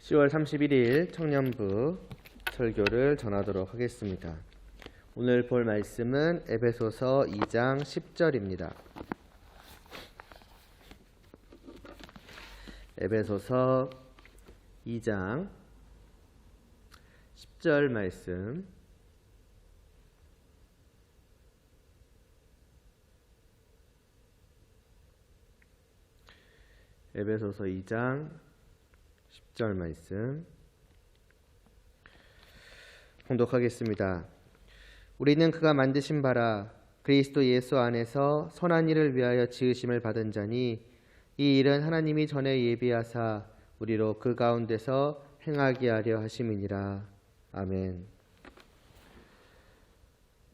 10월 31일 청년부 설교를 전하도록 하겠습니다. 오늘 볼 말씀은 에베소서 2장 10절입니다. 에베소서 2장 10절 말씀. 에베소서 2장 10절 말씀 봉독하겠습니다. 우리는 그가 만드신 바라 그리스도 예수 안에서 선한 일을 위하여 지으심을 받은 자니 이 일은 하나님이 전에 예비하사 우리로 그 가운데서 행하게 하려 하심이니라. 아멘.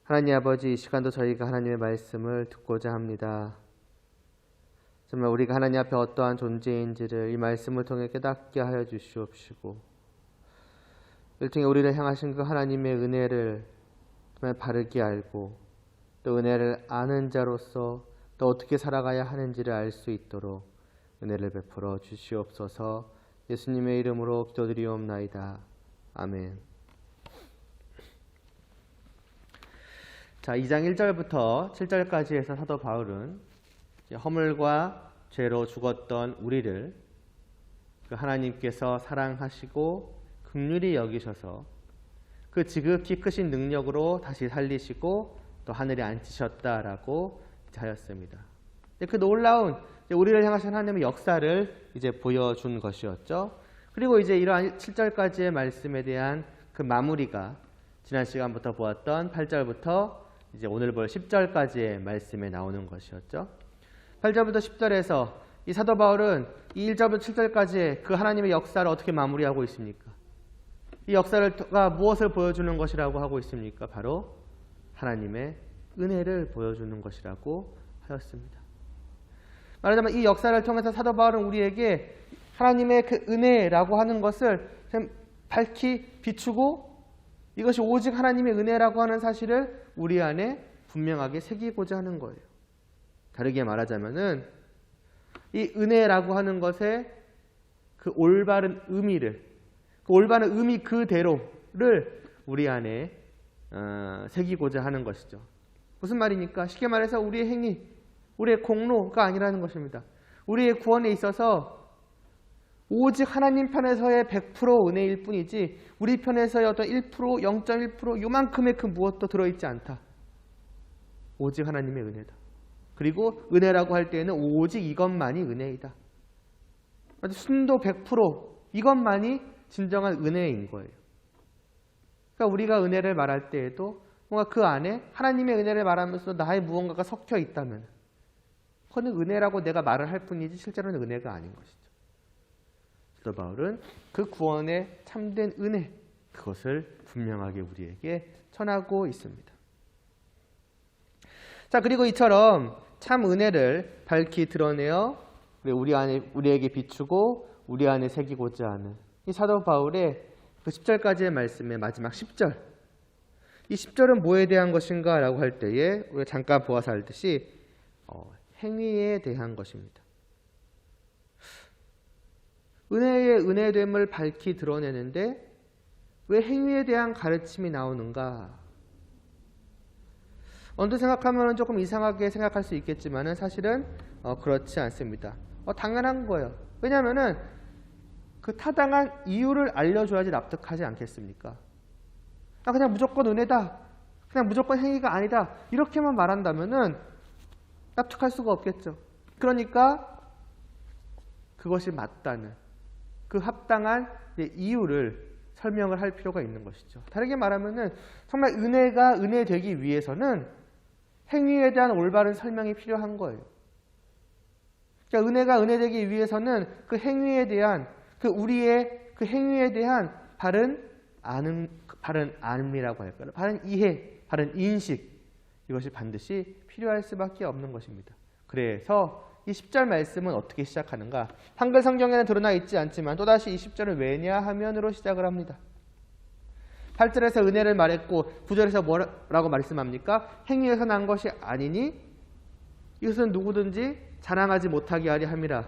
하나님 아버지, 이 시간도 저희가 하나님의 말씀을 듣고자 합니다. 정말 우리가 하나님 앞에 어떠한 존재인지를 이 말씀을 통해 깨닫게 하여 주시옵시고, 일종의 우리를 향하신 그 하나님의 은혜를 정말 바르게 알고 또 은혜를 아는 자로서 또 어떻게 살아가야 하는지를 알 수 있도록 은혜를 베풀어 주시옵소서. 예수님의 이름으로 기도드리옵나이다. 아멘. 자, 2장 1절부터 7절까지 해서 사도 바울은 허물과 죄로 죽었던 우리를 그 하나님께서 사랑하시고 긍휼히 여기셔서 그 지극히 크신 능력으로 다시 살리시고 또 하늘에 앉히셨다라고 하였습니다. 그 놀라운 우리를 향하신 하나님의 역사를 이제 보여준 것이었죠. 그리고 이제 이러한 7절까지의 말씀에 대한 그 마무리가 지난 시간부터 보았던 8절부터 이제 오늘 볼 10절까지의 말씀에 나오는 것이었죠. 8절부터 10절에서 이 사도 바울은 이 1절부터 7절까지의 그 하나님의 역사를 어떻게 마무리하고 있습니까? 이 역사가 무엇을 보여주는 것이라고 하고 있습니까? 바로 하나님의 은혜를 보여주는 것이라고 하였습니다. 말하자면 이 역사를 통해서 사도 바울은 우리에게 하나님의 그 은혜라고 하는 것을 밝히 비추고 이것이 오직 하나님의 은혜라고 하는 사실을 우리 안에 분명하게 새기고자 하는 거예요. 다르게 말하자면은 이 은혜라고 하는 것의 그 올바른 의미를, 그 올바른 의미 그대로를 우리 안에 새기고자 하는 것이죠. 무슨 말입니까? 쉽게 말해서 우리의 행위, 우리의 공로가 아니라는 것입니다. 우리의 구원에 있어서 오직 하나님 편에서의 100% 은혜일 뿐이지 우리 편에서의 어떤 1%, 0.1% 요만큼의 그 무엇도 들어있지 않다. 오직 하나님의 은혜다. 그리고 은혜라고 할 때에는 오직 이것만이 은혜이다. 순도 100% 이것만이 진정한 은혜인 거예요. 그러니까 우리가 은혜를 말할 때에도 뭔가 그 안에 하나님의 은혜를 말하면서 나의 무언가가 섞여 있다면 그거는 은혜라고 내가 말을 할 뿐이지 실제로는 은혜가 아닌 것이죠. 사도 바울은 그 구원의 참된 은혜, 그것을 분명하게 우리에게 전하고 있습니다. 자, 그리고 이처럼 참 은혜를 밝히 드러내어 우리에게 비추고 우리 안에 새기고자 하는 이 사도 바울의 그 10절까지의 말씀의 마지막 10절. 이 10절은 뭐에 대한 것인가 라고 할 때에 우리가 잠깐 보아서 알듯이 행위에 대한 것입니다. 은혜의 은혜됨을 밝히 드러내는데 왜 행위에 대한 가르침이 나오는가? 언뜻 생각하면 조금 이상하게 생각할 수 있겠지만 사실은 그렇지 않습니다. 당연한 거예요. 왜냐하면 그 타당한 이유를 알려줘야지 납득하지 않겠습니까? 그냥 무조건 은혜다, 그냥 무조건 행위가 아니다 이렇게만 말한다면 납득할 수가 없겠죠. 그러니까 그것이 맞다는 그 합당한 이유를 설명을 할 필요가 있는 것이죠. 다르게 말하면 정말 은혜가 은혜되기 위해서는 행위에 대한 올바른 설명이 필요한 거예요. 그러니까 은혜가 은혜되기 위해서는 그 행위에 대한 우리의 그 행위에 대한 바른 알미라고 할까요? 바른 이해, 바른 인식, 이것이 반드시 필요할 수밖에 없는 것입니다. 그래서 이 10절 말씀은 어떻게 시작하는가? 한글 성경에는 드러나 있지 않지만 또다시 이 10절은 왜냐하면으로 시작을 합니다. 8절에서 은혜를 말했고 9절에서 뭐라고 말씀합니까? 행위에서 난 것이 아니니 이것은 누구든지 자랑하지 못하게 하려 함이라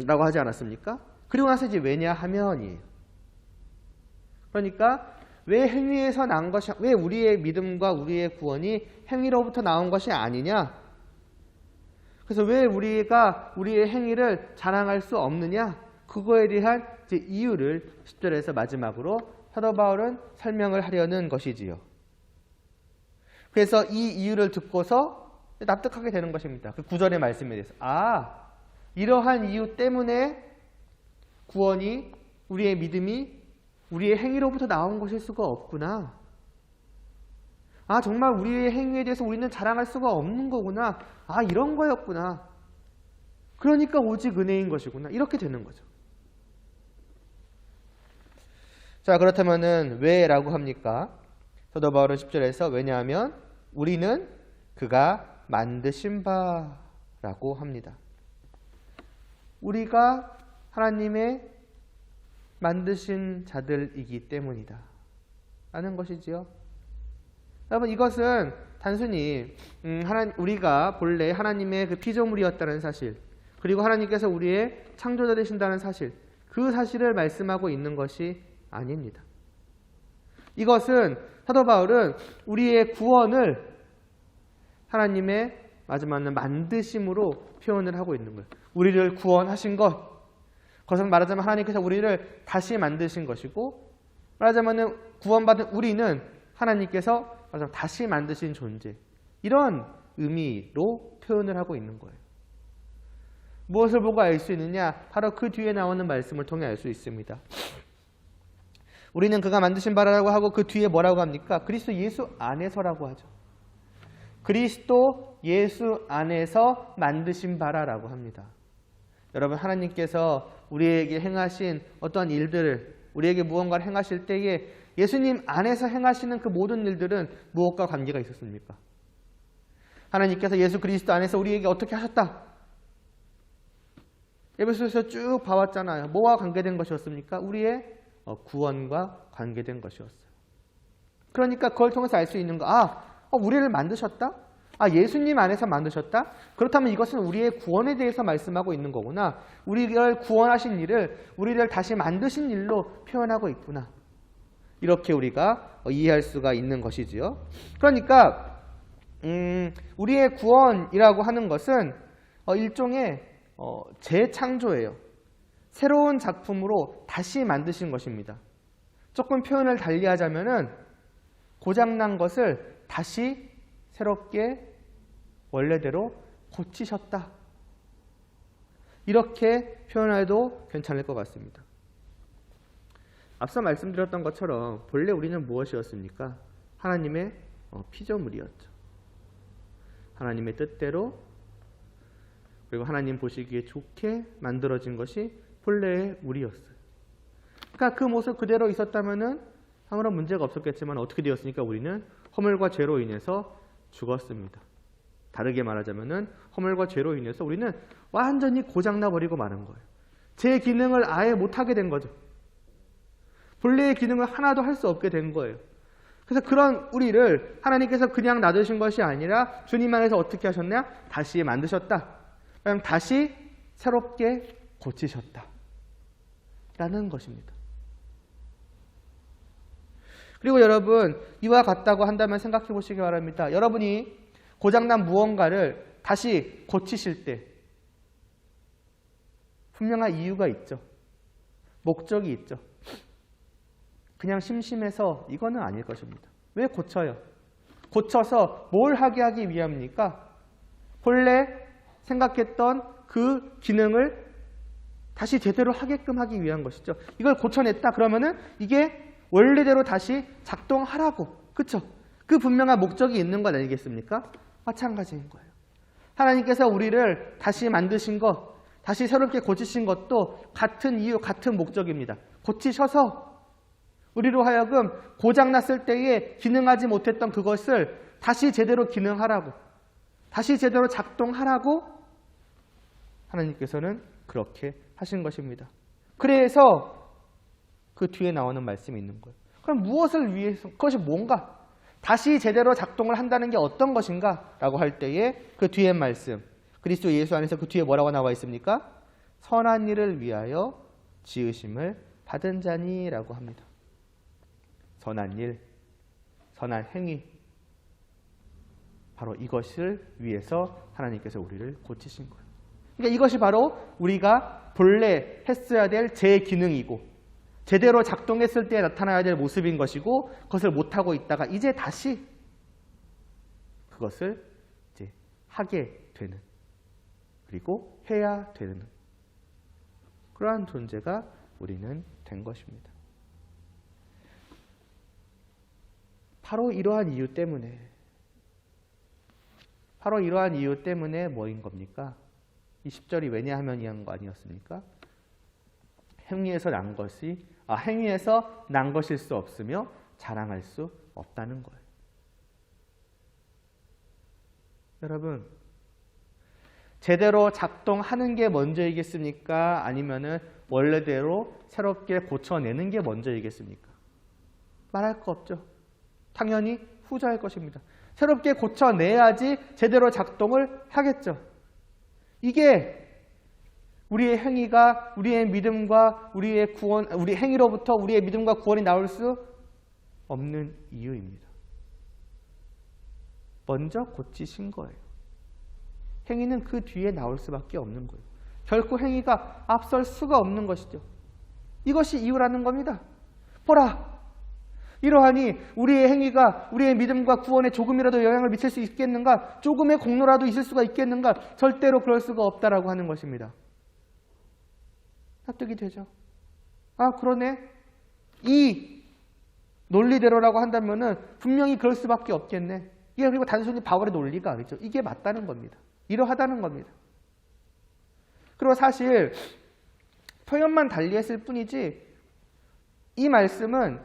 라고 하지 않았습니까? 그리고 나서 이제 왜냐하면이에요. 그러니까 왜 행위에서 난 것이, 왜 우리의 믿음과 우리의 구원이 행위로부터 나온 것이 아니냐? 그래서 왜 우리가 우리의 행위를 자랑할 수 없느냐? 그거에 대한 이제 이유를 10절에서 마지막으로 사도 바울은 설명을 하려는 것이지요. 그래서 이 이유를 듣고서 납득하게 되는 것입니다. 그 9절의 말씀에 대해서. 아, 이러한 이유 때문에 구원이, 우리의 믿음이 우리의 행위로부터 나온 것일 수가 없구나. 아, 정말 우리의 행위에 대해서 우리는 자랑할 수가 없는 거구나. 아, 이런 거였구나. 그러니까 오직 은혜인 것이구나. 이렇게 되는 거죠. 자, 그렇다면은 왜라고 합니까? 사도 바울은 10절에서 왜냐하면 우리는 그가 만드신 바라고 합니다. 우리가 하나님의 만드신 자들이기 때문이다 라는 것이지요. 여러분, 이것은 단순히 우리가 본래 하나님의 그 피조물이었다는 사실, 그리고 하나님께서 우리의 창조자 되신다는 사실, 그 사실을 말씀하고 있는 것이 아닙니다. 이것은 사도 바울은 우리의 구원을 하나님의 마지막은 만드심으로 표현을 하고 있는 거예요. 우리를 구원하신 것, 그것은 말하자면 하나님께서 우리를 다시 만드신 것이고, 말하자면 구원받은 우리는 하나님께서 다시 만드신 존재, 이런 의미로 표현을 하고 있는 거예요. 무엇을 보고 알 수 있느냐? 바로 그 뒤에 나오는 말씀을 통해 알 수 있습니다. 우리는 그가 만드신 바라고 하고 그 뒤에 뭐라고 합니까? 그리스도 예수 안에서라고 하죠. 그리스도 예수 안에서 만드신 바라라고 합니다. 여러분, 하나님께서 우리에게 행하신 어떠한 일들을, 우리에게 무언가를 행하실 때에 예수님 안에서 행하시는 그 모든 일들은 무엇과 관계가 있었습니까? 하나님께서 예수 그리스도 안에서 우리에게 어떻게 하셨다? 에베소서에서 쭉 봐왔잖아요. 뭐와 관계된 것이었습니까? 우리의 구원과 관계된 것이었어요. 그러니까 그걸 통해서 알 수 있는 거, 우리를 만드셨다? 예수님 안에서 만드셨다? 그렇다면 이것은 우리의 구원에 대해서 말씀하고 있는 거구나. 우리를 구원하신 일을, 우리를 다시 만드신 일로 표현하고 있구나. 이렇게 우리가 이해할 수가 있는 것이지요. 그러니까 우리의 구원이라고 하는 것은 일종의 재창조예요. 새로운 작품으로 다시 만드신 것입니다. 조금 표현을 달리하자면은 고장난 것을 다시 새롭게 원래대로 고치셨다. 이렇게 표현해도 괜찮을 것 같습니다. 앞서 말씀드렸던 것처럼 본래 우리는 무엇이었습니까? 하나님의 피조물이었죠. 하나님의 뜻대로, 그리고 하나님 보시기에 좋게 만들어진 것이 본래의 우리였어요. 그러니까 그 모습 그대로 있었다면은 아무런 문제가 없었겠지만 어떻게 되었습니까? 우리는 허물과 죄로 인해서 죽었습니다. 다르게 말하자면은 허물과 죄로 인해서 우리는 완전히 고장나 버리고 마는 거예요. 제 기능을 아예 못하게 된 거죠. 본래의 기능을 하나도 할 수 없게 된 거예요. 그래서 그런 우리를 하나님께서 그냥 놔두신 것이 아니라 주님 안에서 어떻게 하셨냐? 다시 만드셨다. 그럼 다시 새롭게 고치셨다. 라는 것입니다. 그리고 여러분, 이와 같다고 한다면 생각해 보시기 바랍니다. 여러분이 고장난 무언가를 다시 고치실 때 분명한 이유가 있죠. 목적이 있죠. 그냥 심심해서 이거는 아닐 것입니다. 왜 고쳐요? 고쳐서 뭘 하기 위함입니까? 본래 생각했던 그 기능을 다시 제대로 하게끔 하기 위한 것이죠. 이걸 고쳐냈다 그러면은 이게 원래대로 다시 작동하라고. 그쵸? 그 분명한 목적이 있는 것 아니겠습니까? 마찬가지인 거예요. 하나님께서 우리를 다시 만드신 것, 다시 새롭게 고치신 것도 같은 이유, 같은 목적입니다. 고치셔서 우리로 하여금 고장났을 때에 기능하지 못했던 그것을 다시 제대로 기능하라고, 다시 제대로 작동하라고 하나님께서는 그렇게 하신 것입니다. 그래서 그 뒤에 나오는 말씀이 있는 거예요. 그럼 무엇을 위해서, 그것이 뭔가? 다시 제대로 작동을 한다는 게 어떤 것인가? 라고 할 때에 그 뒤에 말씀, 그리스도 예수 안에서 그 뒤에 뭐라고 나와 있습니까? 선한 일을 위하여 지으심을 받은 자니라고 합니다. 선한 일, 선한 행위, 바로 이것을 위해서 하나님께서 우리를 고치신 거예요. 그러니까 이것이 바로 우리가 본래 했어야 될 제 기능이고 제대로 작동했을 때 나타나야 될 모습인 것이고 그것을 못하고 있다가 이제 다시 그것을 이제 하게 되는, 그리고 해야 되는 그러한 존재가 우리는 된 것입니다. 바로 이러한 이유 때문에 뭐인 겁니까? 이 10절이 왜냐하면 이한 거 아니었습니까? 행위에서 난 것일 수 없으며 자랑할 수 없다는 거예요. 여러분, 제대로 작동하는 게 먼저이겠습니까? 아니면은 원래대로 새롭게 고쳐내는 게 먼저이겠습니까? 말할 거 없죠. 당연히 후자일 것입니다. 새롭게 고쳐내야지 제대로 작동을 하겠죠. 이게 우리의 행위가 우리의 믿음과 우리의 구원, 우리 행위로부터 우리의 믿음과 구원이 나올 수 없는 이유입니다. 먼저 고치신 거예요. 행위는 그 뒤에 나올 수밖에 없는 거예요. 결코 행위가 앞설 수가 없는 것이죠. 이것이 이유라는 겁니다. 보라, 이러하니 우리의 행위가 우리의 믿음과 구원에 조금이라도 영향을 미칠 수 있겠는가? 조금의 공로라도 있을 수가 있겠는가? 절대로 그럴 수가 없다라고 하는 것입니다. 납득이 되죠? 아, 그러네. 이 논리대로라고 한다면은 분명히 그럴 수밖에 없겠네. 이게 그리고 단순히 바울의 논리가 아니죠. 이게 맞다는 겁니다. 이러하다는 겁니다. 그리고 사실 표현만 달리했을 뿐이지 이 말씀은,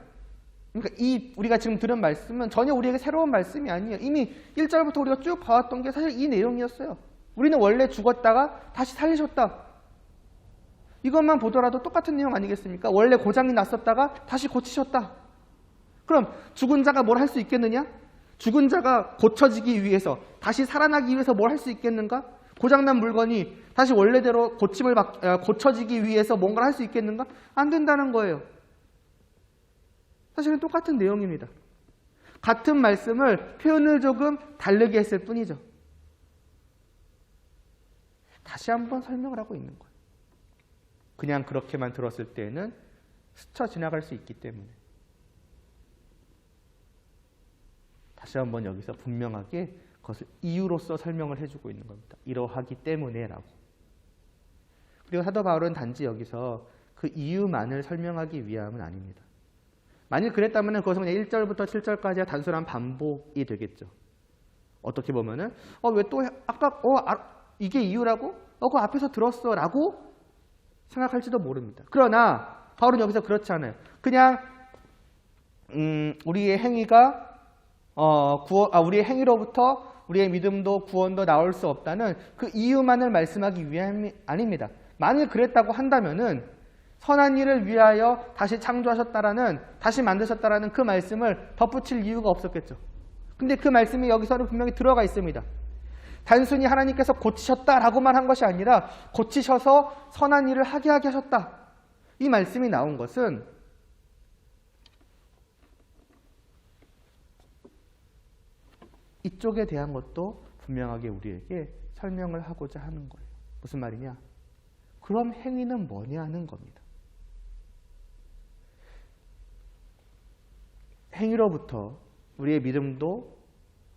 그러니까 우리가 지금 들은 말씀은 전혀 우리에게 새로운 말씀이 아니에요. 이미 1절부터 우리가 쭉 봐왔던 게 사실 이 내용이었어요. 우리는 원래 죽었다가 다시 살리셨다. 이것만 보더라도 똑같은 내용 아니겠습니까? 원래 고장이 났었다가 다시 고치셨다. 그럼 죽은 자가 뭘 할 수 있겠느냐? 죽은 자가 고쳐지기 위해서, 다시 살아나기 위해서 뭘 할 수 있겠는가? 고장난 물건이 다시 원래대로 고쳐지기 위해서 뭔가를 할 수 있겠는가? 안 된다는 거예요. 사실은 똑같은 내용입니다. 같은 말씀을 표현을 조금 다르게 했을 뿐이죠. 다시 한번 설명을 하고 있는 거예요. 그냥 그렇게만 들었을 때에는 스쳐 지나갈 수 있기 때문에 다시 한번 여기서 분명하게 그것을 이유로서 설명을 해주고 있는 겁니다. 이러하기 때문에라고. 그리고 사도 바울은 단지 여기서 그 이유만을 설명하기 위함은 아닙니다. 만일 그랬다면 그것은 그냥 1절부터 7절까지의 단순한 반복이 되겠죠. 어떻게 보면은 왜 또 아까 이게 이유라고? 그 앞에서 들었어 라고 생각할지도 모릅니다. 그러나 바울은 여기서 그렇지 않아요. 그냥 우리의 행위가 우리의 행위로부터 우리의 믿음도 구원도 나올 수 없다는 그 이유만을 말씀하기 위함이 아닙니다. 만일 그랬다고 한다면은 선한 일을 위하여 다시 창조하셨다라는, 다시 만드셨다라는 그 말씀을 덧붙일 이유가 없었겠죠. 근데 그 말씀이 여기서는 분명히 들어가 있습니다. 단순히 하나님께서 고치셨다라고만 한 것이 아니라 고치셔서 선한 일을 하게 하셨다. 이 말씀이 나온 것은 이쪽에 대한 것도 분명하게 우리에게 설명을 하고자 하는 거예요. 무슨 말이냐? 그럼 행위는 뭐냐 하는 겁니다. 행위로부터 우리의 믿음도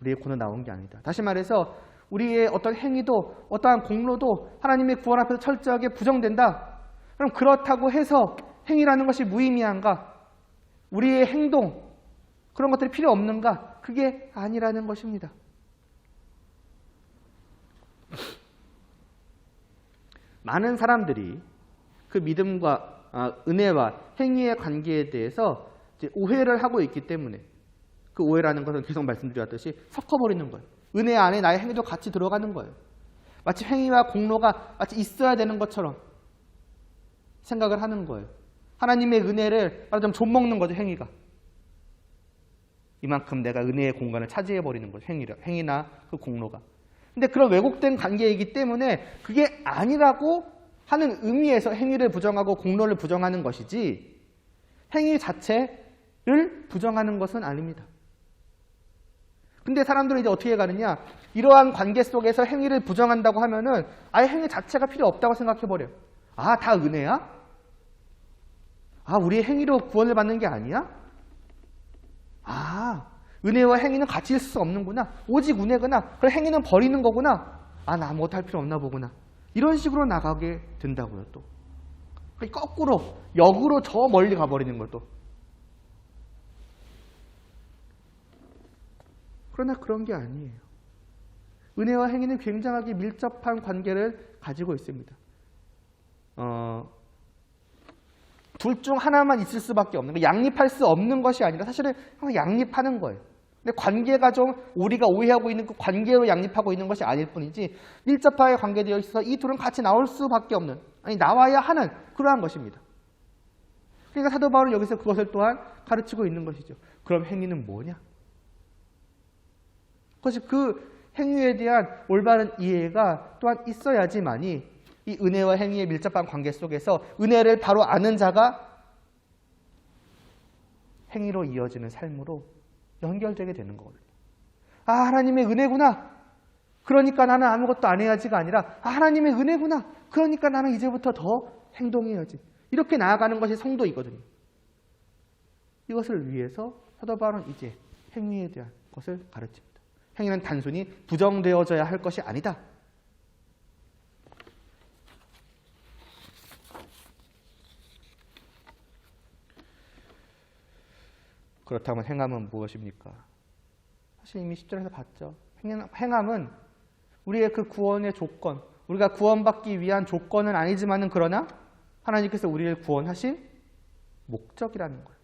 우리의 구원은 나온 게 아니다. 다시 말해서 우리의 어떤 행위도 어떠한 공로도 하나님의 구원 앞에서 철저하게 부정된다. 그럼 그렇다고 해서 행위라는 것이 무의미한가? 우리의 행동, 그런 것들이 필요 없는가? 그게 아니라는 것입니다. 많은 사람들이 그 믿음과 은혜와 행위의 관계에 대해서 이제 오해를 하고 있기 때문에, 그 오해라는 것은 계속 말씀드렸듯이 섞어버리는 거예요. 은혜 안에 나의 행위도 같이 들어가는 거예요. 마치 행위와 공로가 마치 있어야 되는 것처럼 생각을 하는 거예요. 하나님의 은혜를 말하자면 좀먹는 거죠, 행위가. 이만큼 내가 은혜의 공간을 차지해버리는 거죠, 행위나 그 공로가. 근데 그런 왜곡된 관계이기 때문에 그게 아니라고 하는 의미에서 행위를 부정하고 공로를 부정하는 것이지 행위 자체를 부정하는 것은 아닙니다. 근데 사람들은 이제 어떻게 가느냐? 이러한 관계 속에서 행위를 부정한다고 하면은 아예 행위 자체가 필요 없다고 생각해버려요. 아, 다 은혜야? 아, 우리의 행위로 구원을 받는 게 아니야? 아, 은혜와 행위는 같이 있을 수 없는구나. 오직 은혜구나. 그럼 행위는 버리는 거구나. 아, 나 아무것도 할 필요 없나 보구나. 이런 식으로 나가게 된다고요, 또. 거꾸로, 역으로 저 멀리 가버리는 걸 또. 그러나 그런 게 아니에요. 은혜와 행위는 굉장하게 밀접한 관계를 가지고 있습니다. 둘 중 하나만 있을 수밖에 없는 거예요. 양립할 수 없는 것이 아니라 사실은 항상 양립하는 거예요. 근데 관계가 좀 우리가 오해하고 있는 그 관계로 양립하고 있는 것이 아닐 뿐이지 밀접하게 관계되어 있어서 이 둘은 같이 나올 수밖에 없는, 아니 나와야 하는 그러한 것입니다. 그러니까 사도 바울은 여기서 그것을 또한 가르치고 있는 것이죠. 그럼 행위는 뭐냐? 그것이 그 행위에 대한 올바른 이해가 또한 있어야지만이 이 은혜와 행위의 밀접한 관계 속에서 은혜를 바로 아는 자가 행위로 이어지는 삶으로 연결되게 되는 거거든요. 아, 하나님의 은혜구나. 그러니까 나는 아무것도 안 해야지가 아니라 아, 하나님의 은혜구나. 그러니까 나는 이제부터 더 행동해야지. 이렇게 나아가는 것이 성도이거든요. 이것을 위해서 사도 바울은 이제 행위에 대한 것을 가르칩니다. 행위는 단순히 부정되어져야 할 것이 아니다. 그렇다면 행함은 무엇입니까? 사실 이미 10절에서 봤죠. 행함은 우리의 그 구원의 조건, 우리가 구원받기 위한 조건은 아니지만은 그러나 하나님께서 우리를 구원하신 목적이라는 거예요.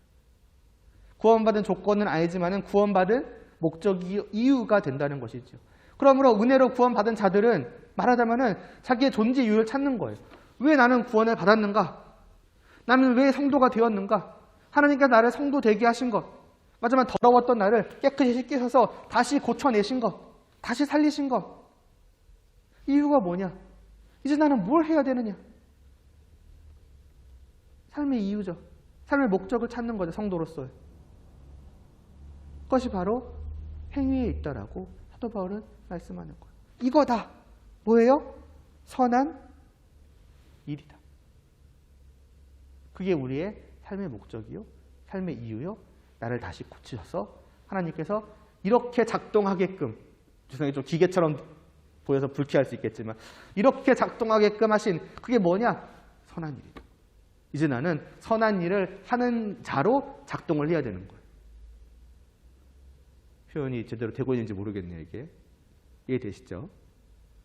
구원받은 조건은 아니지만은 구원받은 목적이 이유가 된다는 것이죠. 그러므로 은혜로 구원받은 자들은 말하자면은 자기의 존재 이유를 찾는 거예요. 왜 나는 구원을 받았는가? 나는 왜 성도가 되었는가? 하나님께서 나를 성도 되게 하신 것, 마지막 더러웠던 나를 깨끗이 씻기셔서 다시 고쳐내신 것, 다시 살리신 것. 이유가 뭐냐? 이제 나는 뭘 해야 되느냐? 삶의 이유죠. 삶의 목적을 찾는 거죠. 성도로서의. 그것이 바로 행위에 있다라고 사도 바울은 말씀하는 거예요. 이거다. 뭐예요? 선한 일이다. 그게 우리의 삶의 목적이요, 삶의 이유요, 나를 다시 고치셔서 하나님께서 이렇게 작동하게끔, 죄송해요, 좀 기계처럼 보여서 불쾌할 수 있겠지만 이렇게 작동하게끔 하신 그게 뭐냐? 선한 일이다. 이제 나는 선한 일을 하는 자로 작동을 해야 되는 거예요. 표현이 제대로 되고 있는지 모르겠네요. 이게 이해되시죠?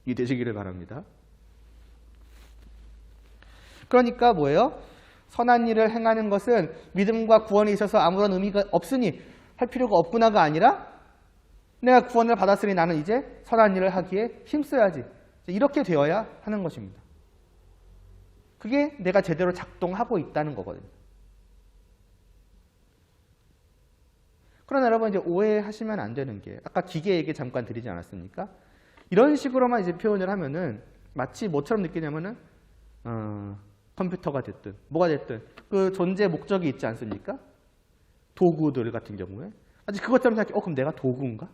이해되시기를 바랍니다. 그러니까 뭐예요? 선한 일을 행하는 것은 믿음과 구원에 있어서 아무런 의미가 없으니 할 필요가 없구나가 아니라 내가 구원을 받았으니 나는 이제 선한 일을 하기에 힘써야지. 이렇게 되어야 하는 것입니다. 그게 내가 제대로 작동하고 있다는 거거든요. 그러나 여러분 이제 오해하시면 안 되는 게 아까 기계 얘기 잠깐 드리지 않았습니까? 이런 식으로만 이제 표현을 하면은 마치 뭐처럼 느끼냐면은 컴퓨터가 됐든 뭐가 됐든 그 존재 목적이 있지 않습니까? 도구들 같은 경우에 아직 그것처럼 생각해. 그럼 내가 도구인가?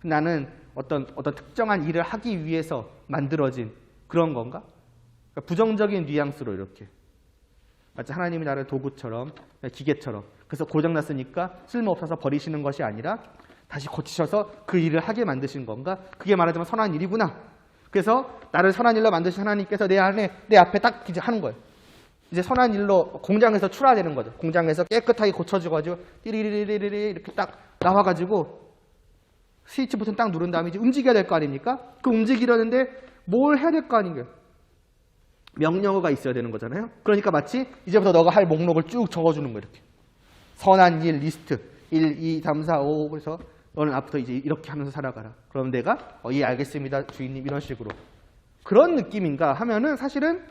나는 어떤 특정한 일을 하기 위해서 만들어진 그런 건가? 그러니까 부정적인 뉘앙스로 이렇게 마치 하나님이 나를 도구처럼 기계처럼 그래서 고장났으니까 쓸모없어서 버리시는 것이 아니라 다시 고치셔서 그 일을 하게 만드신 건가? 그게 말하자면 선한 일이구나. 그래서 나를 선한 일로 만드신 하나님께서 내 앞에 딱 이제 하는 거예요. 이제 선한 일로 공장에서 출하되는 거죠. 공장에서 깨끗하게 고쳐져가지고 띠리리리리리 이렇게 딱 나와가지고 스위치 버튼 딱 누른 다음에 이제 움직여야 될 거 아닙니까? 그 움직이려는데 뭘 해야 될 거 아닌가요? 명령어가 있어야 되는 거잖아요. 그러니까 마치 이제부터 너가 할 목록을 쭉 적어주는 거예요. 이렇게. 선한 일 리스트 1, 2, 3, 4, 5 그래서 너는 앞부터 이제 이렇게 하면서 살아가라. 그럼 내가 예 알겠습니다 주인님 이런 식으로 그런 느낌인가 하면은 사실은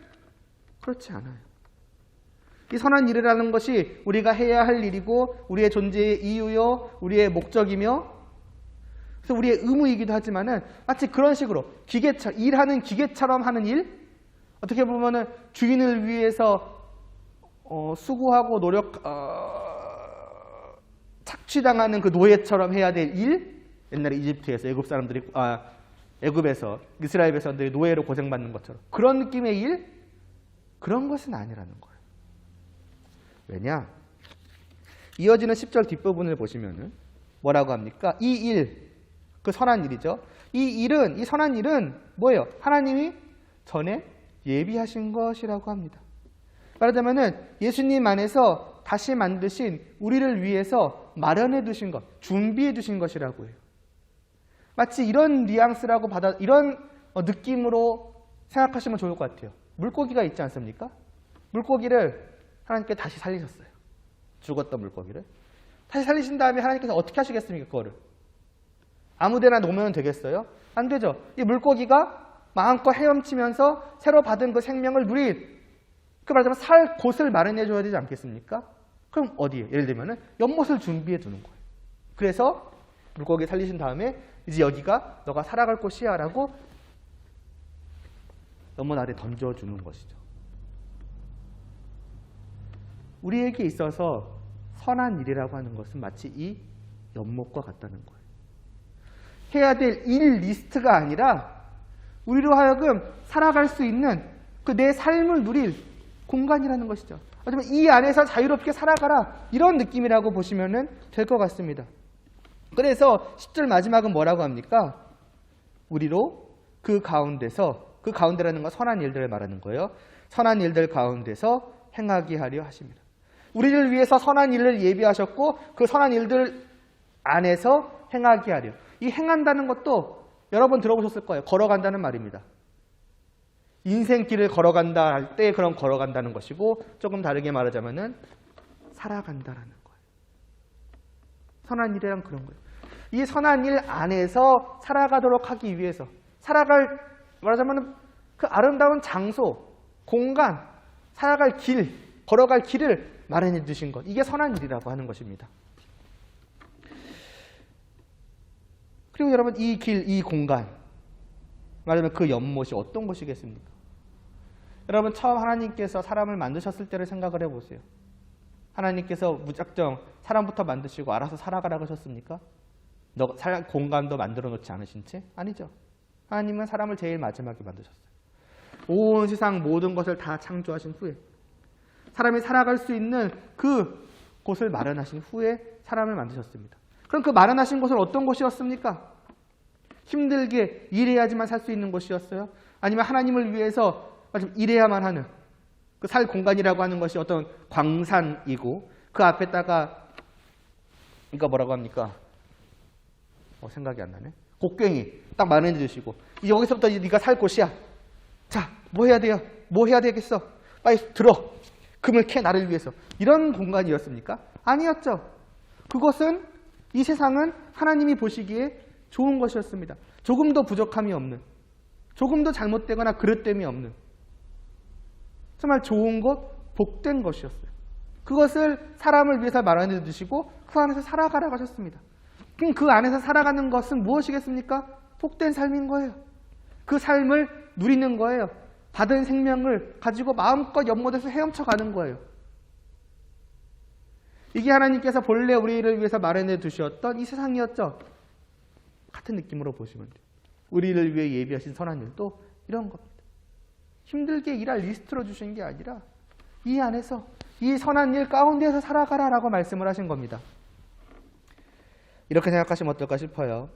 그렇지 않아요. 이 선한 일이라는 것이 우리가 해야 할 일이고 우리의 존재의 이유요 우리의 목적이며 그래서 우리의 의무이기도 하지만은 마치 그런 식으로 일하는 기계처럼 하는 일, 어떻게 보면은 주인을 위해서 수고하고 착취당하는 그 노예처럼 해야 될 일, 옛날에 이집트에서 애굽에서 이스라엘 백성들이 노예로 고생받는 것처럼 그런 느낌의 일, 그런 것은 아니라는 거예요. 왜냐? 이어지는 10절 뒷부분을 보시면은 뭐라고 합니까? 이 일, 그 선한 일이죠. 이 선한 일은 뭐예요? 하나님이 전에 예비하신 것이라고 합니다. 말하자면은 예수님 안에서 다시 만드신 우리를 위해서 마련해 두신 것, 준비해 두신 것이라고 해요. 마치 이런 뉘앙스라고 이런 느낌으로 생각하시면 좋을 것 같아요. 물고기가 있지 않습니까? 물고기를 하나님께 다시 살리셨어요. 죽었던 물고기를. 다시 살리신 다음에 하나님께서 어떻게 하시겠습니까? 그거를. 아무데나 놓으면 되겠어요? 안 되죠. 이 물고기가 마음껏 헤엄치면서 새로 받은 그 생명을 말하자면 살 곳을 마련해 줘야 되지 않겠습니까? 그럼 어디에? 예를 들면 연못을 준비해 두는 거예요. 그래서 물고기 살리신 다음에 이제 여기가 너가 살아갈 곳이야 라고 연못 아래 던져주는 것이죠. 우리에게 있어서 선한 일이라고 하는 것은 마치 이 연못과 같다는 거예요. 해야 될 일 리스트가 아니라 우리로 하여금 살아갈 수 있는 그 내 삶을 누릴 공간이라는 것이죠. 하지만 이 안에서 자유롭게 살아가라, 이런 느낌이라고 보시면 될 것 같습니다. 그래서 10절 마지막은 뭐라고 합니까? 우리로 그 가운데라는 건 선한 일들을 말하는 거예요. 선한 일들 가운데서 행하게 하려 하십니다. 우리를 위해서 선한 일을 예비하셨고 그 선한 일들 안에서 행하게 하려. 이 행한다는 것도 여러 번 들어보셨을 거예요. 걸어간다는 말입니다. 인생길을 걸어간다 할 때 그런 걸어간다는 것이고, 조금 다르게 말하자면은 살아간다라는 거예요. 선한 일이란 그런 거예요. 이 선한 일 안에서 살아가도록 하기 위해서 말하자면 그 아름다운 장소, 공간, 살아갈 길, 걸어갈 길을 마련해 주신 것, 이게 선한 일이라고 하는 것입니다. 그리고 여러분, 이 길, 이 공간, 말하자면 그 연못이 어떤 곳이겠습니까? 여러분, 처음 하나님께서 사람을 만드셨을 때를 생각을 해보세요. 하나님께서 무작정 사람부터 만드시고 알아서 살아가라고 하셨습니까? 공간도 만들어 놓지 않으신 채? 아니죠. 하나님은 사람을 제일 마지막에 만드셨어요. 온 세상 모든 것을 다 창조하신 후에, 사람이 살아갈 수 있는 그 곳을 마련하신 후에 사람을 만드셨습니다. 그럼 그 마련하신 곳은 어떤 곳이었습니까? 힘들게 일해야지만 살 수 있는 곳이었어요? 아니면 하나님을 위해서 일해야만 하는 그 살 공간이라고 하는 것이 어떤 광산이고, 그 앞에다가 그러니까 뭐라고 합니까? 생각이 안 나네. 곡괭이 딱 마련해 주시고, 여기서부터 네가 살 곳이야. 자, 뭐 해야 돼요? 뭐 해야 되겠어? 빨리 들어. 금을 캐, 나를 위해서. 이런 공간이었습니까? 아니었죠. 그것은, 이 세상은 하나님이 보시기에 좋은 것이었습니다. 조금도 부족함이 없는, 조금도 잘못되거나 그릇됨이 없는, 정말 좋은 것, 복된 것이었어요. 그것을 사람을 위해서 마련해 두시고 그 안에서 살아가라고 하셨습니다. 그럼 그 안에서 살아가는 것은 무엇이겠습니까? 복된 삶인 거예요. 그 삶을 누리는 거예요. 받은 생명을 가지고 마음껏 연못에서 헤엄쳐가는 거예요. 이게 하나님께서 본래 우리를 위해서 마련해 두셨던 이 세상이었죠. 같은 느낌으로 보시면 돼요. 우리를 위해 예비하신 선한 일도 이런 겁니다. 힘들게 일할 리스트로 주신 게 아니라 이 안에서, 이 선한 일 가운데에서 살아가라라고 말씀을 하신 겁니다. 이렇게 생각하시면 어떨까 싶어요.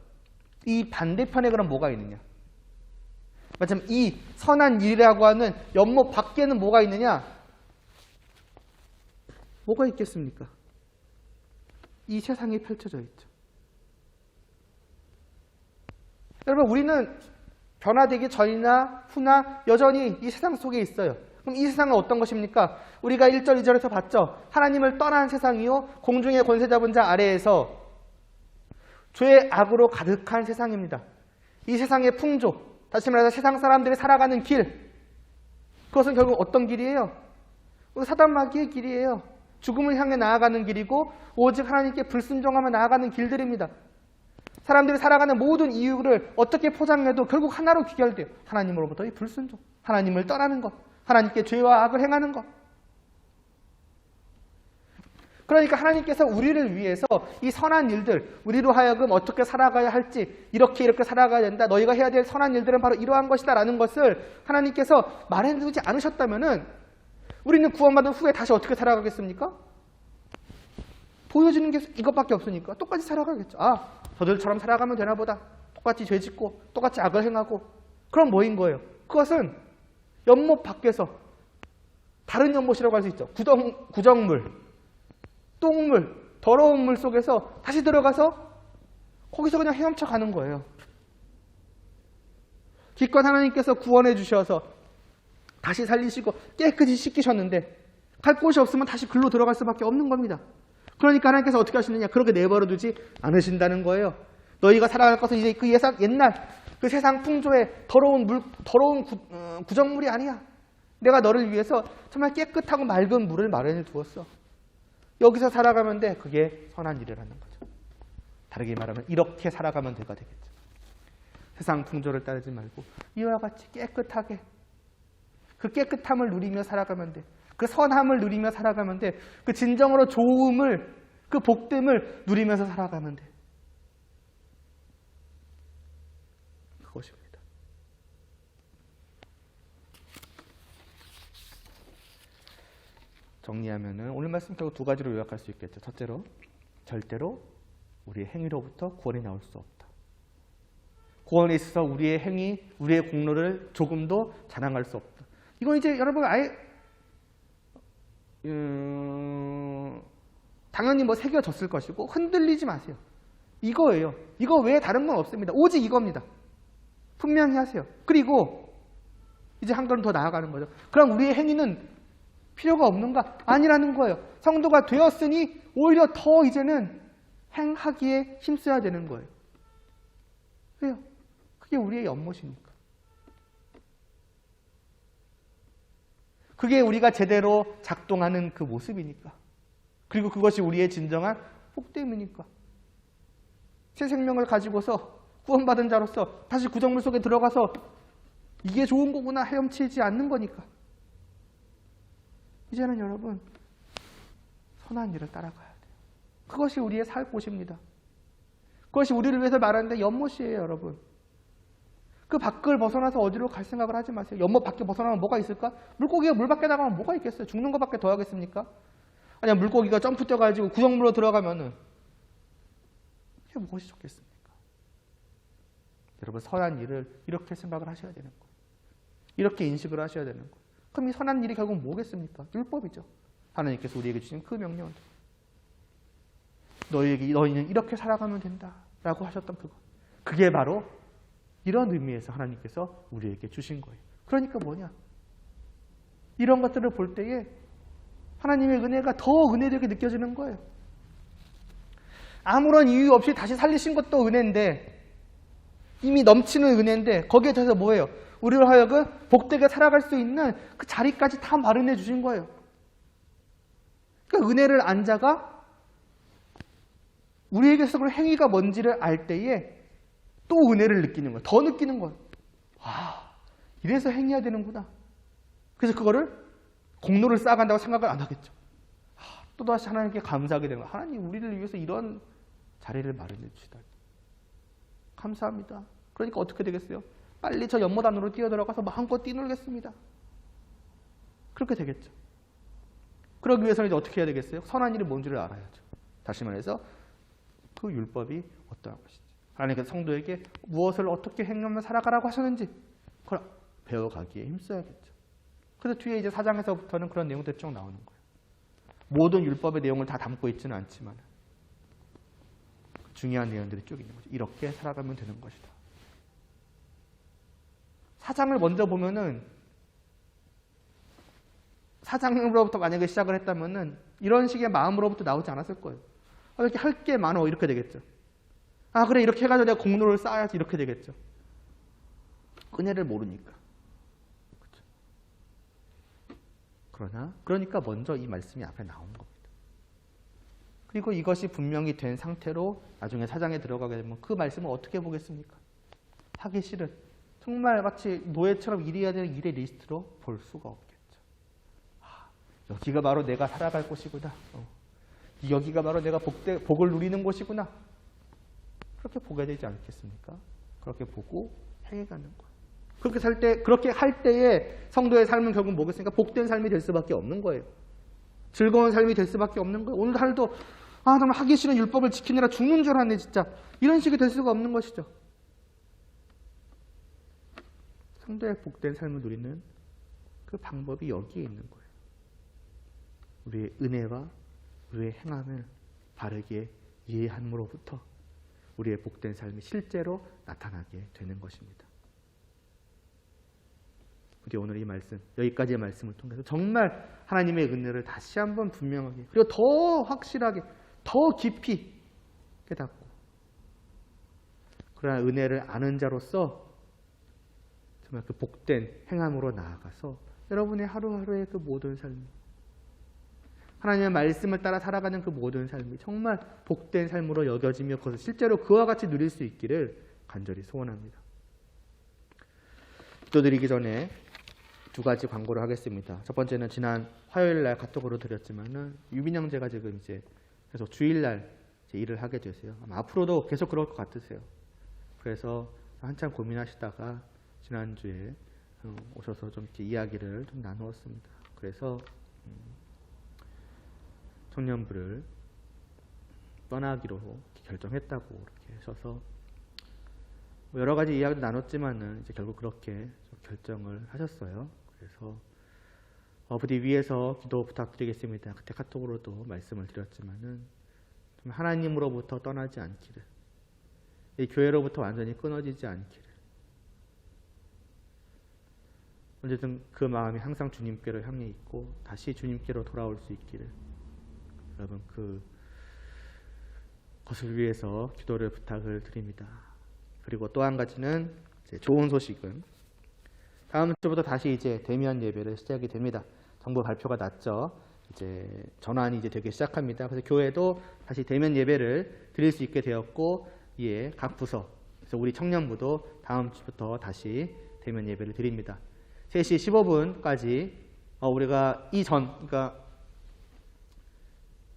이 반대편에 그럼 뭐가 있느냐? 마침 이 선한 일이라고 하는 연못 밖에는 뭐가 있느냐? 뭐가 있겠습니까? 이 세상이 펼쳐져 있죠. 여러분, 우리는 변화되기 전이나 후나 여전히 이 세상 속에 있어요. 그럼 이 세상은 어떤 것입니까? 우리가 1절, 2절에서 봤죠. 하나님을 떠난 세상이요, 공중의 권세 잡은 자 아래에서 죄의 악으로 가득한 세상입니다. 이 세상의 풍조, 다시 말해서 세상 사람들이 살아가는 길, 그것은 결국 어떤 길이에요? 사단마귀의 길이에요. 죽음을 향해 나아가는 길이고 오직 하나님께 불순종하며 나아가는 길들입니다. 사람들이 살아가는 모든 이유를 어떻게 포장해도 결국 하나로 귀결돼요. 하나님으로부터의 불순종, 하나님을 떠나는 것, 하나님께 죄와 악을 행하는 것. 그러니까 하나님께서 우리를 위해서 이 선한 일들, 우리로 하여금 어떻게 살아가야 할지, 이렇게 살아가야 된다, 너희가 해야 될 선한 일들은 바로 이러한 것이다 라는 것을 하나님께서 말해두지 않으셨다면은 우리는 구원받은 후에 다시 어떻게 살아가겠습니까? 보여주는 게 이것밖에 없으니까 똑같이 살아가겠죠. 아, 저들처럼 살아가면 되나 보다. 똑같이 죄 짓고 똑같이 악을 행하고. 그럼 뭐인 거예요? 그것은 연못 밖에서 다른 연못이라고 할 수 있죠. 구정물, 똥물, 더러운 물 속에서 다시 들어가서 거기서 그냥 헤엄쳐 가는 거예요. 기껏 하나님께서 구원해 주셔서 다시 살리시고 깨끗이 씻기셨는데 갈 곳이 없으면 다시 글로 들어갈 수밖에 없는 겁니다. 그러니까 하나님께서 어떻게 하시느냐? 그렇게 내버려 두지 않으신다는 거예요. 너희가 살아갈 것은 이제 그 옛날 그 세상 풍조의 더러운 구정물이 아니야. 내가 너를 위해서 정말 깨끗하고 맑은 물을 마련해 두었어. 여기서 살아가면 돼. 그게 선한 일이라는 거죠. 다르게 말하면 이렇게 살아가면 돼가 되겠죠. 세상 풍조를 따르지 말고 이와 같이 깨끗하게 그 깨끗함을 누리며 살아가면 돼. 그 선함을 누리며 살아가면 돼. 그 진정으로 좋음을, 그 복됨을 누리면서 살아가면 돼. 그것입니다. 정리하면은 오늘 말씀 결국 두 가지로 요약할 수 있겠죠. 첫째로, 절대로 우리의 행위로부터 구원이 나올 수 없다. 구원에 있어서 우리의 행위, 우리의 공로를 조금도 자랑할 수 없다. 이건 이제 여러분 아예 당연히 뭐 새겨졌을 것이고 흔들리지 마세요. 이거예요. 이거 외에 다른 건 없습니다. 오직 이겁니다. 분명히 하세요. 그리고 이제 한 걸음 더 나아가는 거죠. 그럼 우리의 행위는 필요가 없는가? 아니라는 거예요. 성도가 되었으니 오히려 더 이제는 행하기에 힘써야 되는 거예요. 왜요? 그게 우리의 연못이니까. 그게 우리가 제대로 작동하는 그 모습이니까. 그리고 그것이 우리의 진정한 복됨이니까. 새 생명을 가지고서 구원받은 자로서 다시 구정물 속에 들어가서 이게 좋은 거구나 헤엄치지 않는 거니까. 이제는 여러분 선한 일을 따라가야 돼요. 그것이 우리의 살 곳입니다. 그것이 우리를 위해서 말하는데 연못이에요, 여러분. 그 밖을 벗어나서 어디로 갈 생각을 하지 마세요. 연못 밖에 벗어나면 뭐가 있을까? 물고기가 물 밖에 나가면 뭐가 있겠어요? 죽는 것밖에 더 하겠습니까? 아니면 물고기가 점프 뛰어가지고 구정물로 들어가면은 그게 무엇이 좋겠습니까? 여러분 선한 일을 이렇게 생각을 하셔야 되는 거예요. 이렇게 인식을 하셔야 되는 거예요. 그럼 이 선한 일이 결국 뭐겠습니까? 율법이죠. 하나님께서 우리에게 주신 그 명령은 너희는 이렇게 살아가면 된다라고 하셨던 그것. 그게 바로 이런 의미에서 하나님께서 우리에게 주신 거예요. 그러니까 뭐냐? 이런 것들을 볼 때에 하나님의 은혜가 더 은혜되게 느껴지는 거예요. 아무런 이유 없이 다시 살리신 것도 은혜인데 이미 넘치는 은혜인데 거기에 더해서 뭐예요? 우리로 하여금 복되게 살아갈 수 있는 그 자리까지 다 마련해 주신 거예요. 그러니까 은혜를 안 자가 우리에게서 그런 행위가 뭔지를 알 때에 또 은혜를 느끼는 거예요. 더 느끼는 거예요. 와, 이래서 행해야 되는구나. 그래서 그거를 공로를 쌓아간다고 생각을 안 하겠죠. 또다시 하나님께 감사하게 되는 거예요. 하나님 우리를 위해서 이런 자리를 마련해 주시다니. 감사합니다. 그러니까 어떻게 되겠어요? 빨리 저 연못 안으로 뛰어들어가서 마음껏 뛰놀겠습니다. 그렇게 되겠죠. 그러기 위해서는 이제 어떻게 해야 되겠어요? 선한 일이 뭔지를 알아야죠. 다시 말해서 그 율법이 어떠한 것인지. 하나님께서 성도에게 무엇을 어떻게 행하며 살아가라고 하셨는지 그걸 배워가기에 힘써야겠죠. 그래서 뒤에 이제 4장에서부터는 그런 내용들이 쭉 나오는 거예요. 모든 율법의 내용을 다 담고 있지는 않지만 중요한 내용들이 쭉 있는 거죠. 이렇게 살아가면 되는 것이다. 4장을 먼저 보면은 4장으로부터 만약에 시작을 했다면은 이런 식의 마음으로부터 나오지 않았을 거예요. 이렇게 할 게 많어 이렇게 되겠죠. 아 그래 이렇게 해가지고 내가 공로를 쌓아야지 이렇게 되겠죠. 은혜를 모르니까. 그렇죠? 그러니까 먼저 이 말씀이 앞에 나온 겁니다. 그리고 이것이 분명히 된 상태로 나중에 4장에 들어가게 되면 그 말씀을 어떻게 보겠습니까? 하기 싫은, 정말 마치 노예처럼 일해야 되는 일의 리스트로 볼 수가 없겠죠. 여기가 바로 내가 살아갈 곳이구나. 여기가 바로 내가 복을 누리는 곳이구나. 그렇게 보게 되지 않겠습니까? 그렇게 보고 행해가는 거예요. 그렇게 할 때에 성도의 삶은 결국 뭐겠습니까? 복된 삶이 될 수밖에 없는 거예요. 즐거운 삶이 될 수밖에 없는 거예요. 오늘 하루도 정말 하기 싫은 율법을 지키느라 죽는 줄 알았네 진짜. 이런 식이 될 수가 없는 것이죠. 성도의 복된 삶을 누리는 그 방법이 여기에 있는 거예요. 우리의 은혜와 우리의 행함을 바르게 이해함으로부터 우리의 복된 삶이 실제로 나타나게 되는 것입니다. 우리 오늘 이 말씀, 여기까지의 말씀을 통해서 정말 하나님의 은혜를 다시 한번 분명하게, 그리고 더 확실하게, 더 깊이 깨닫고, 그러나 은혜를 아는 자로서 정말 그 복된 행함으로 나아가서 여러분의 하루하루의 그 모든 삶이, 하나님의 말씀을 따라 살아가는 그 모든 삶이 정말 복된 삶으로 여겨지며 그것을 실제로 그와 같이 누릴 수 있기를 간절히 소원합니다. 기도드리기 전에 두 가지 광고를 하겠습니다. 첫 번째는 지난 화요일 날 카톡으로 드렸지만은 유빈 형제가 지금 이제 계속 주일날 일을 하게 되세요. 아마 앞으로도 계속 그럴 것 같으세요. 그래서 한참 고민하시다가 지난주에 오셔서 좀 이렇게 이야기를 좀 나누었습니다. 그래서 청년부를 떠나기로 결정했다고 이렇게 하셔서 여러 가지 이야기도 나눴지만은 이제 결국 그렇게 결정을 하셨어요. 그래서 부디 위에서 기도 부탁드리겠습니다. 그때 카톡으로도 말씀을 드렸지만은 좀 하나님으로부터 떠나지 않기를, 이 교회로부터 완전히 끊어지지 않기를, 어쨌든 그 마음이 항상 주님께로 향해 있고 다시 주님께로 돌아올 수 있기를 여러분 그것을 위해서 기도를 부탁을 드립니다. 그리고 또 한 가지는 이제 좋은 소식은 다음 주부터 다시 이제 대면 예배를 시작이 됩니다. 정부 발표가 났죠. 이제 전환이 이제 되기 시작합니다. 그래서 교회도 다시 대면 예배를 드릴 수 있게 되었고, 예, 각 부서, 그래서 우리 청년부도 다음 주부터 다시 대면 예배를 드립니다. 3시 15분까지 우리가 그러니까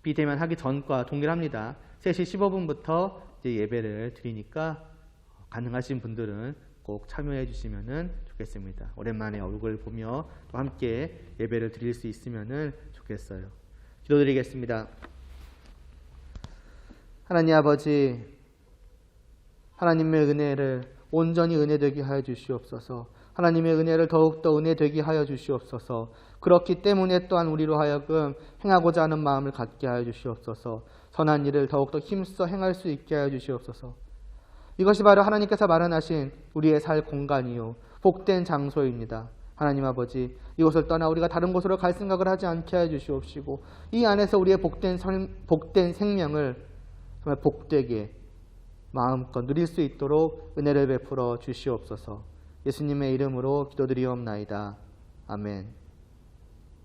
비대면 하기 전과 동일합니다. 3시 15분부터 이제 예배를 드리니까 가능하신 분들은 꼭 참여해 주시면 좋겠습니다. 오랜만에 얼굴 보며 또 함께 예배를 드릴 수 있으면 좋겠어요. 기도드리겠습니다. 하나님 아버지, 하나님의 은혜를 온전히 은혜되게 하여 주시옵소서. 하나님의 은혜를 더욱더 은혜되게 하여 주시옵소서. 그렇기 때문에 또한 우리로 하여금 행하고자 하는 마음을 갖게 하여 주시옵소서. 선한 일을 더욱더 힘써 행할 수 있게 하여 주시옵소서. 이것이 바로 하나님께서 마련하신 우리의 살 공간이요 복된 장소입니다. 하나님 아버지, 이곳을 떠나 우리가 다른 곳으로 갈 생각을 하지 않게 하여 주시옵시고, 이 안에서 우리의 복된 생명을 정말 복되게 마음껏 누릴 수 있도록 은혜를 베풀어 주시옵소서. 예수님의 이름으로 기도드리옵나이다. 아멘.